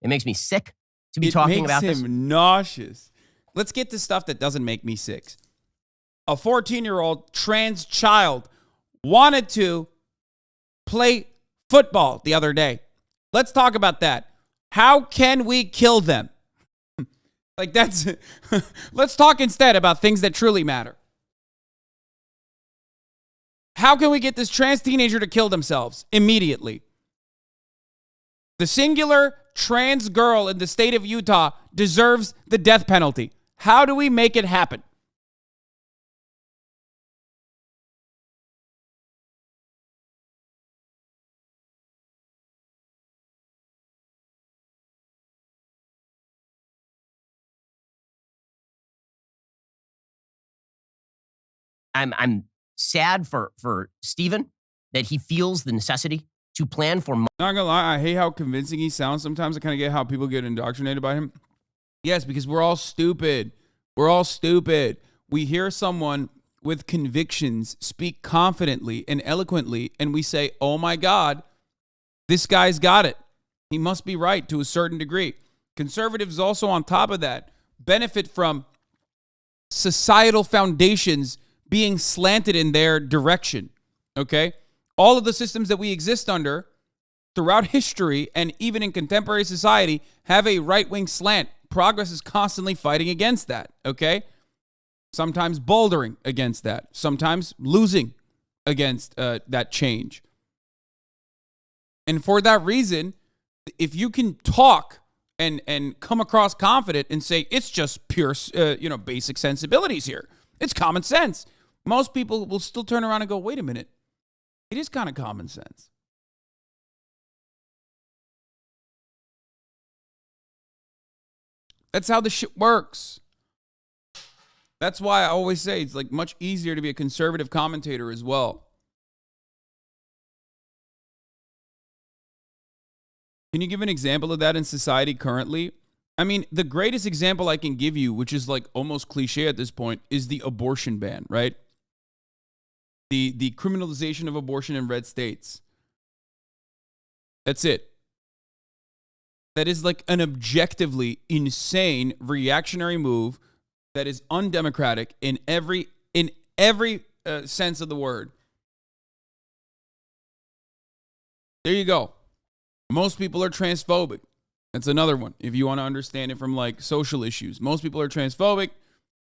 It makes me sick to be talking about this. It makes him nauseous. Let's get to stuff that doesn't make me sick. A 14-year-old trans child wanted to play football the other day. Let's talk about that. How can we kill them? Like that's, let's talk instead about things that truly matter. How can we get this trans teenager to kill themselves immediately? The singular trans girl in the state of Utah deserves the death penalty. How do we make it happen? I'm sad for Steven that he feels the necessity to plan for money. Not gonna lie, I hate how convincing he sounds. Sometimes I kind of get how people get indoctrinated by him. Yes, because we're all stupid. We're all stupid. We hear someone with convictions speak confidently and eloquently, and we say, oh my God, this guy's got it. He must be right to a certain degree. Conservatives also, on top of that, benefit from societal foundations being slanted in their direction, okay? All of the systems that we exist under throughout history and even in contemporary society have a right-wing slant. Progress is constantly fighting against that, okay? Sometimes bouldering against that. Sometimes losing against that change. And for that reason, if you can talk and come across confident and say, it's just pure, basic sensibilities here. It's common sense. Most people will still turn around and go, wait a minute. It is kind of common sense. That's how the shit works. That's why I always say it's like much easier to be a conservative commentator as well. Can you give an example of that in society currently? I mean, the greatest example I can give you, which is like almost cliche at this point, is the abortion ban, right? The criminalization of abortion in red states. That's it. That is like an objectively insane reactionary move that is undemocratic in every sense of the word. There you go. Most people are transphobic. That's another one. If you want to understand it from like social issues, most people are transphobic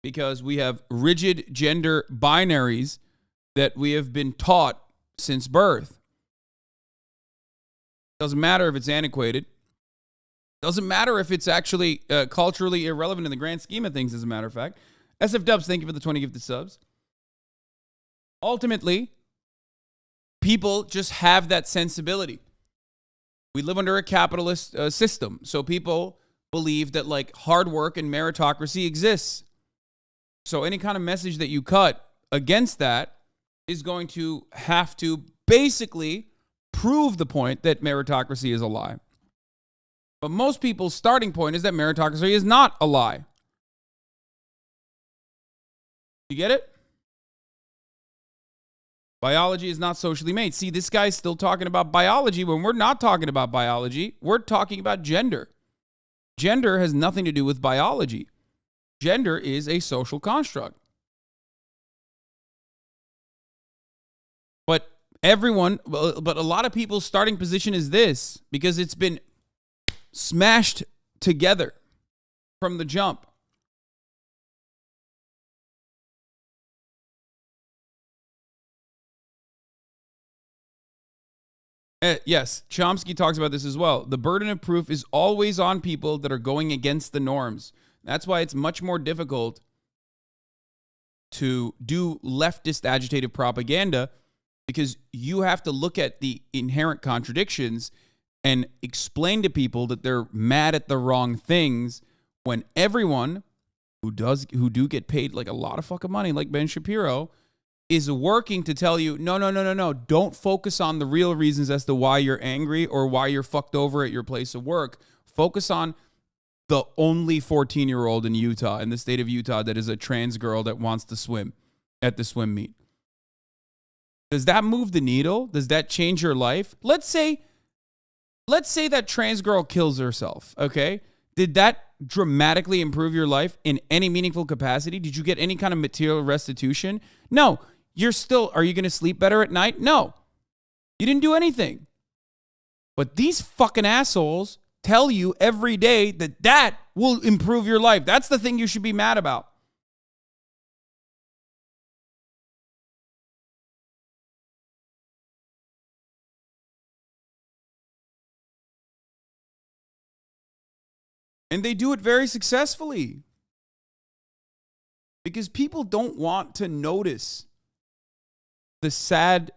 because we have rigid gender binaries that we have been taught since birth. Doesn't matter if it's antiquated. Doesn't matter if it's actually culturally irrelevant in the grand scheme of things, as a matter of fact. SF Dubs, thank you for the 20 gifted subs. Ultimately, people just have that sensibility. We live under a capitalist system, so people believe that like hard work and meritocracy exists. So any kind of message that you cut against that is going to have to basically prove the point that meritocracy is a lie. But most people's starting point is that meritocracy is not a lie. You get it? Biology is not socially made. See, this guy's still talking about biology when we're not talking about biology. We're talking about gender. Gender has nothing to do with biology. Gender is a social construct. But a lot of people's starting position is this because it's been smashed together from the jump. Yes, Chomsky talks about this as well. The burden of proof is always on people that are going against the norms. That's why it's much more difficult to do leftist agitated propaganda, because you have to look at the inherent contradictions and explain to people that they're mad at the wrong things when everyone who do get paid like a lot of fucking money, like Ben Shapiro, is working to tell you, no. Don't focus on the real reasons as to why you're angry or why you're fucked over at your place of work. Focus on the only 14-year-old in Utah, in the state of Utah, that is a trans girl that wants to swim at the swim meet. Does that move the needle? Does that change your life? Let's say that trans girl kills herself, okay? Did that dramatically improve your life in any meaningful capacity? Did you get any kind of material restitution? No. Are you going to sleep better at night? No. You didn't do anything. But these fucking assholes tell you every day that will improve your life. That's the thing you should be mad about. And they do it very successfully. Because people don't want to notice the sad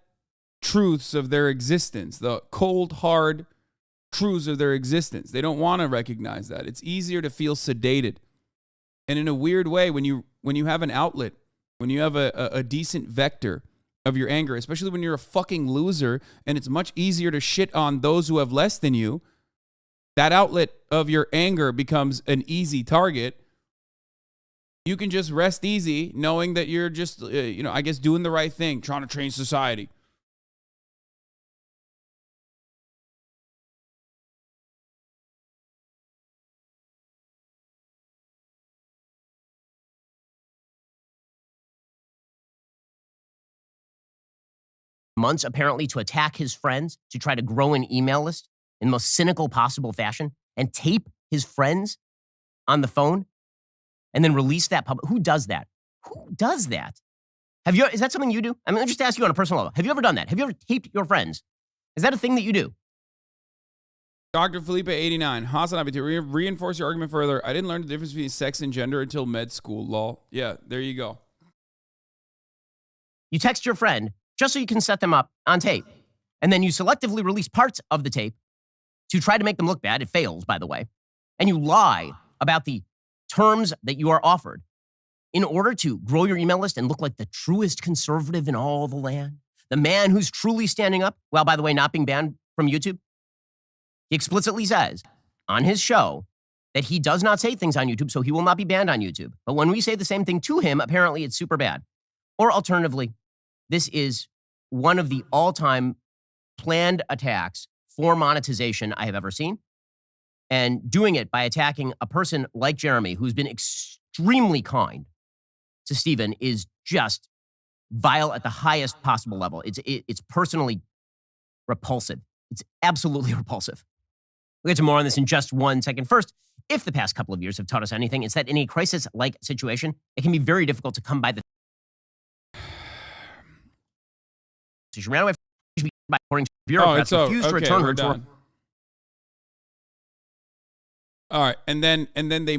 truths of their existence, the cold, hard truths of their existence. They don't want to recognize that. It's easier to feel sedated. And in a weird way, when you have an outlet, when you have a decent vector of your anger, especially when you're a fucking loser, and it's much easier to shit on those who have less than you, that outlet of your anger becomes an easy target. You can just rest easy knowing that you're just, I guess, doing the right thing, trying to change society. Months, apparently, to attack his friends, to try to grow an email list in the most cynical possible fashion, and tape his friends on the phone, and then release that public. Who does that? Who does that? Is that something you do? I mean, let me just ask you on a personal level. Have you ever done that? Have you ever taped your friends? Is that a thing that you do? Dr. Felipe 89, HasanAbi, to reinforce your argument further, I didn't learn the difference between sex and gender until med school, lol. Yeah, there you go. You text your friend just so you can set them up on tape. And then you selectively release parts of the tape to try to make them look bad. It fails, by the way. And you lie about the terms that you are offered in order to grow your email list and look like the truest conservative in all the land. The man who's truly standing up, while, by the way, not being banned from YouTube. He explicitly says on his show that he does not say things on YouTube, so he will not be banned on YouTube. But when we say the same thing to him, apparently it's super bad. Or alternatively, this is one of the all-time planned attacks for monetization I have ever seen. And doing it by attacking a person like Jeremy, who's been extremely kind to Stephen, is just vile at the highest possible level. It's personally repulsive. It's absolutely repulsive. We'll get to more on this in just 1 second. First, if the past couple of years have taught us anything, it's that in a crisis-like situation, it can be very difficult to come by the she ran away from by according to bureaucrats, refused to return her to her. All right, and then they